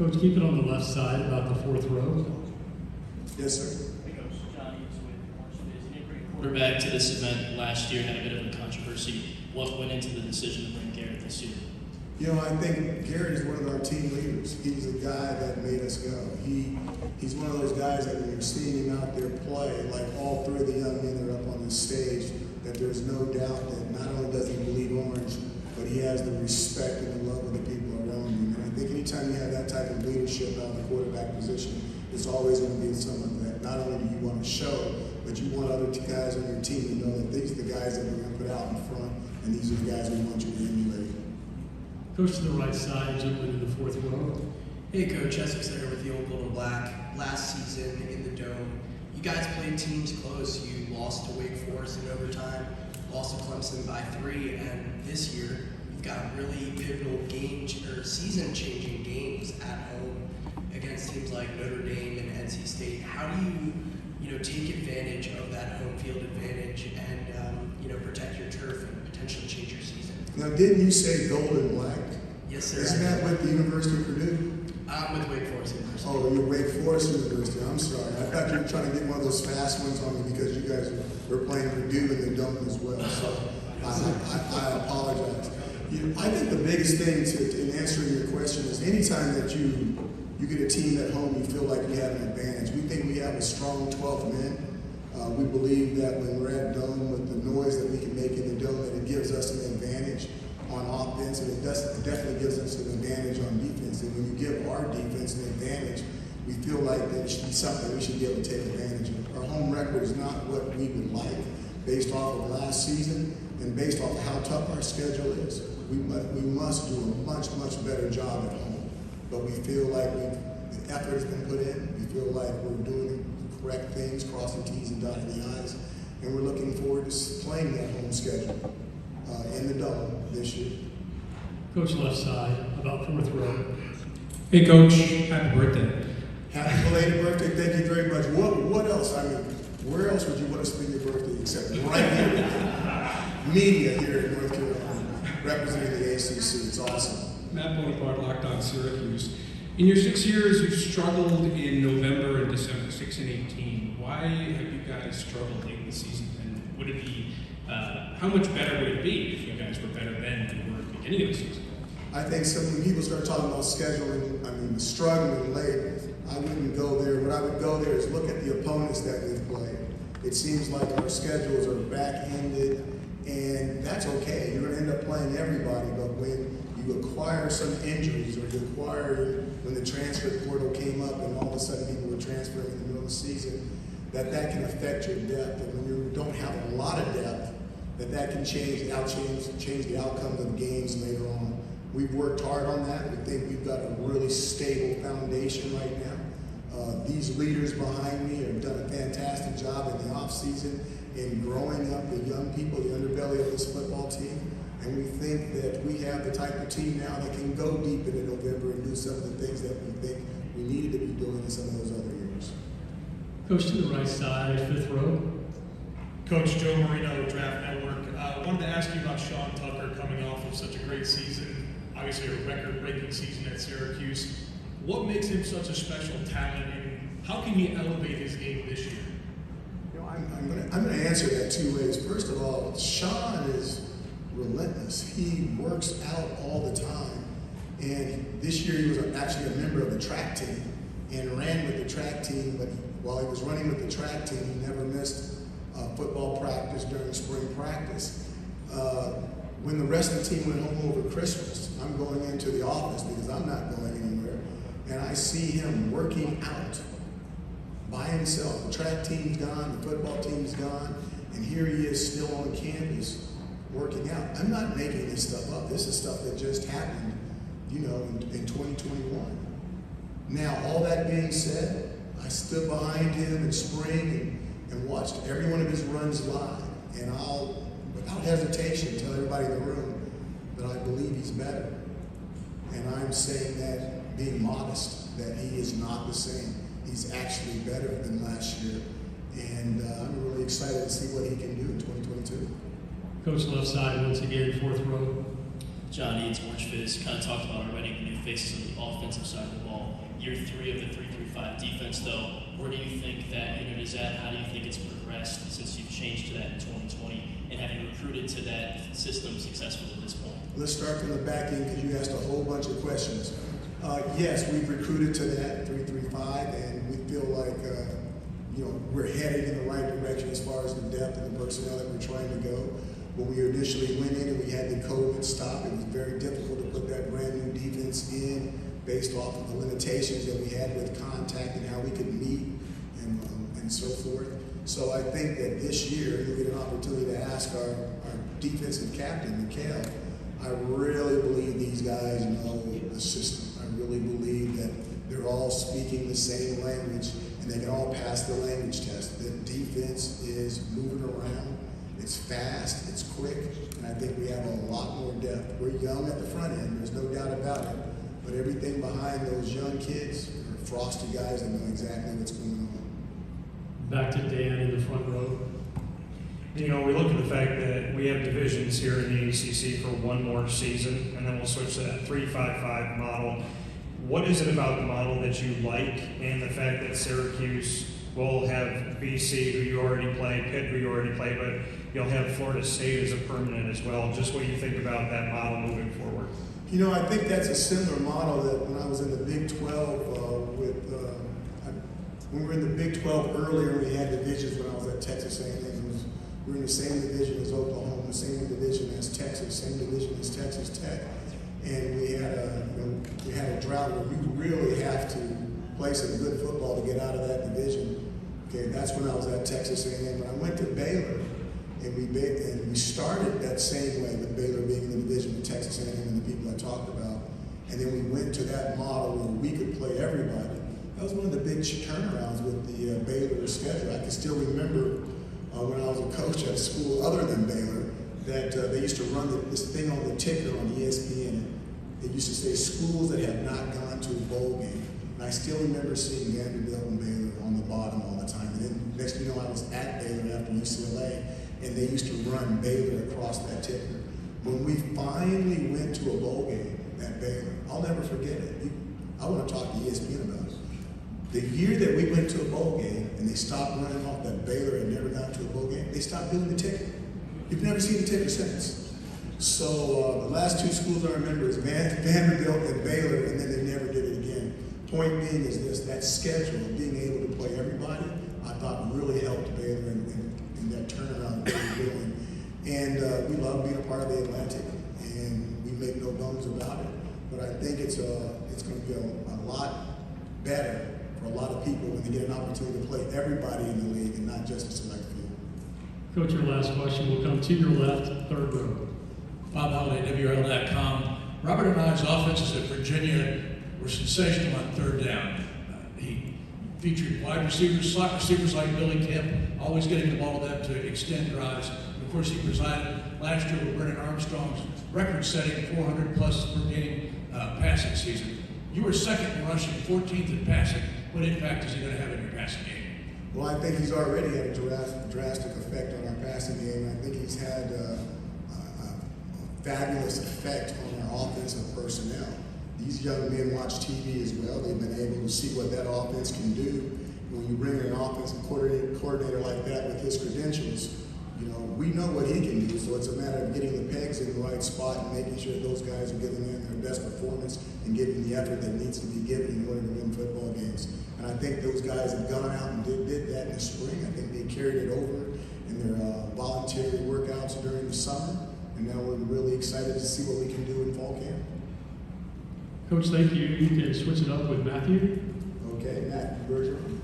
Coach, keep it on the left side about the fourth row. Yes, sir. Hey, Coach. Johnny is with Orange Biz. You didn't bring a quarterback to this event last year, had a bit of a controversy. What went into the decision to bring Garrett this year? You know, I think Garrett is one of our team leaders. He's a guy that made us go. He's one of those guys that when you're seeing him out there play, like all three of the young men that are up on this stage, that there's no doubt that not only does he bleed orange, but he has the respect and the love of the people around him. And I think anytime you have that type of leadership out of the quarterback position, it's always going to be someone that not only do you want to show, but you want other guys on your team to know that these are the guys that we're going to put out in front, and these are the guys we want you to emulate. Coach to the right side, jumping into the fourth row. Hey Coach, Essex there with the Old Gold and Black. Last season in the Dome, you guys played teams close. You lost to Wake Forest in overtime, lost to Clemson by 3, and this year you've got really pivotal season-changing games at home against teams like Notre Dame and NC State. How do you take advantage of that home field advantage and protect your turf and potentially change your season? Now, didn't you say gold and black? Yes, sir. Isn't that with the University of Purdue? I'm with Wake Forest University. Oh, you're Wake Forest University. I'm sorry. I thought you were trying to get one of those fast ones on me because you guys were playing Purdue in the Dome as well. So I apologize. I think the biggest thing in answering your question is anytime that you get a team at home, you feel like you have an advantage. We think we have a strong 12 men. We believe that when we're at Dome with the noise that we can make in the Dome, that it gives us an advantage on offense, and it definitely gives us an advantage on defense. And when you give our defense an advantage, we feel like that it should be something we should be able to take advantage of. Our home record is not what we would like based off of last season and based off of how tough our schedule is. We must do a much, much better job at home. But we feel like the effort has been put in. We feel like we're doing the correct things, crossing T's and dotting the I's. And we're looking forward to playing that home schedule in the Dome this year. Coach left side, about fourth row. Hey Coach, happy birthday. Happy belated birthday, thank you very much. What else? I mean, where else would you want to spend your birthday except right here with the media here in North Carolina, representing the ACC. It's awesome. Matt Bonaparte, locked on Syracuse. In your 6 years, you've struggled in November and December, 6 and 18. Why have you guys struggled late in the season? And would it be, how much better would it be if you guys were better then than you were at the beginning of the season? I think when people start talking about scheduling, struggling late, I wouldn't go there. What I would go there is look at the opponents that we've played. It seems like our schedules are back-ended, and that's okay. You're going to end up playing everybody, but when you acquire some injuries or you acquire when the transfer portal came up and all of a sudden people were transferring in the middle of the season, that can affect your depth. And when you don't have a lot of depth, that can change the outcome of the games later on. We've worked hard on that. We think we've got a really stable foundation right now. These leaders behind me have done a fantastic job in the offseason in growing up the young people, the underbelly of this football team. And we think that we have the type of team now that can go deep into November and do some of the things that we think we needed to be doing in some of those other years. Coach to the right side, fifth row. Coach Joe Marino, Draft Network. I wanted to ask you about Sean Tucker coming off of such a great season, obviously a record-breaking season at Syracuse. What makes him such a special talent, and how can he elevate his game this year? I'm going to answer that two ways. First of all, Sean is relentless. He works out all the time. And this year he was actually a member of the track team and ran with the track team, but while he was running with the track team, he never missed football practice during spring practice. When the rest of the team went home over Christmas, I'm going into the office because I'm not going anywhere, and I see him working out by himself. The track team's gone, the football team's gone, and here he is still on campus working out. I'm not making this stuff up. This is stuff that just happened, in 2021. Now, all that being said, I stood behind him in spring and watched every one of his runs live, and I'll, without hesitation, tell everybody in the room that I believe he's better. And I'm saying that being modest, that he is not the same. He's actually better than last year, and I'm really excited to see what he can do in 2022. Coach left side, once again, fourth row. John Eads, Orange Fizz, kind of talked about already the new faces on the offensive side of the ball. Year 3 of the 3-3-5 defense, though, where do you think that unit is at? How do you think it's progressed since you've changed to that in 2020? And have you recruited to that system successfully at this point? Let's start from the back end because you asked a whole bunch of questions. Yes, we've recruited to that 3-3-5, and we feel like we're heading in the right direction as far as the depth and the personnel that we're trying to go. When we initially went in and we had the COVID stop, it was very difficult to put that brand new defense in based off of the limitations that we had with contact and how we could meet and so forth. So I think that this year you'll get an opportunity to ask our defensive captain, Mikhail. I really believe these guys know the system. I really believe that they're all speaking the same language and they can all pass the language test. The defense is moving around. It's fast, it's quick, and I think we have a lot more depth. We're young at the front end, there's no doubt about it, but everything behind those young kids are frosty guys that know exactly what's going on. Back to Dan in the front row. We look at the fact that we have divisions here in the ACC for one more season, and then we'll switch to that 3-5-5 model. What is it about the model that you like, and the fact that Syracuse will have BC, who you already play, Pitt, who you already play, but you'll have Florida State as a permanent as well. Just what do you think about that model moving forward? I think that's a similar model that when I was in the Big 12 when we were in the Big 12 earlier, we had divisions when I was at Texas A&M. We were in the same division as Oklahoma, same division as Texas, same division as Texas Tech. And we had a drought where you really have to play some good football to get out of that division. Okay, that's when I was at Texas A&M. When I went to Baylor, and we started that same way with Baylor being in the division with Texas A&M and the people I talked about. And then we went to that model where we could play everybody. That was one of the big turnarounds with the Baylor schedule. I can still remember when I was a coach at a school other than Baylor that they used to run this thing on the ticker on ESPN. They used to say schools that have not gone to a bowl game. And I still remember seeing Vanderbilt and Baylor on the bottom all the time. And then next thing you know, I was at Baylor after UCLA, and they used to run Baylor across that ticker. When we finally went to a bowl game at Baylor, I'll never forget it. I want to talk to ESPN about it. The year that we went to a bowl game and they stopped running off that Baylor had never gotten to a bowl game, they stopped doing the ticker. You've never seen the ticker since. So the last two schools I remember is Vanderbilt and Baylor, and then they never did it again. Point being is this, that schedule of being able to play everybody, I thought really helped Baylor in that turnaround that they were doing. And we love being a part of the Atlantic, and we make no bones about it. But I think it's going to be a lot better for a lot of people when they get an opportunity to play everybody in the league and not just a select few. Coach, your last question will come to your left, third row. Bob Halliday, WRL.com. Robert and I's offenses at Virginia were sensational on third down. He featured wide receivers, slot receivers like Billy Kemp, always getting the ball to them to extend drives. And of course, he presided last year with Brennan Armstrong's record-setting 400-plus per game passing season. You were second in rushing, 14th in passing. What impact is he going to have in your passing game? Well, I think he's already had a drastic effect on our passing game. I think he's had a fabulous effect on our offensive personnel. These young men watch TV as well. They've been able to see what that offense can do. When you bring in an offensive coordinator like that with his credentials, we know what he can do. So it's a matter of getting the pegs in the right spot and making sure those guys are giving in their best performance and giving the effort that needs to be given in order to win football games. And I think those guys have gone out and did that in the spring. I think they carried it over in their voluntary workouts during the summer. And now we're really excited to see what we can do in fall camp. Coach, thank you. You can switch it up with Matthew. Okay, Matt Bergeron.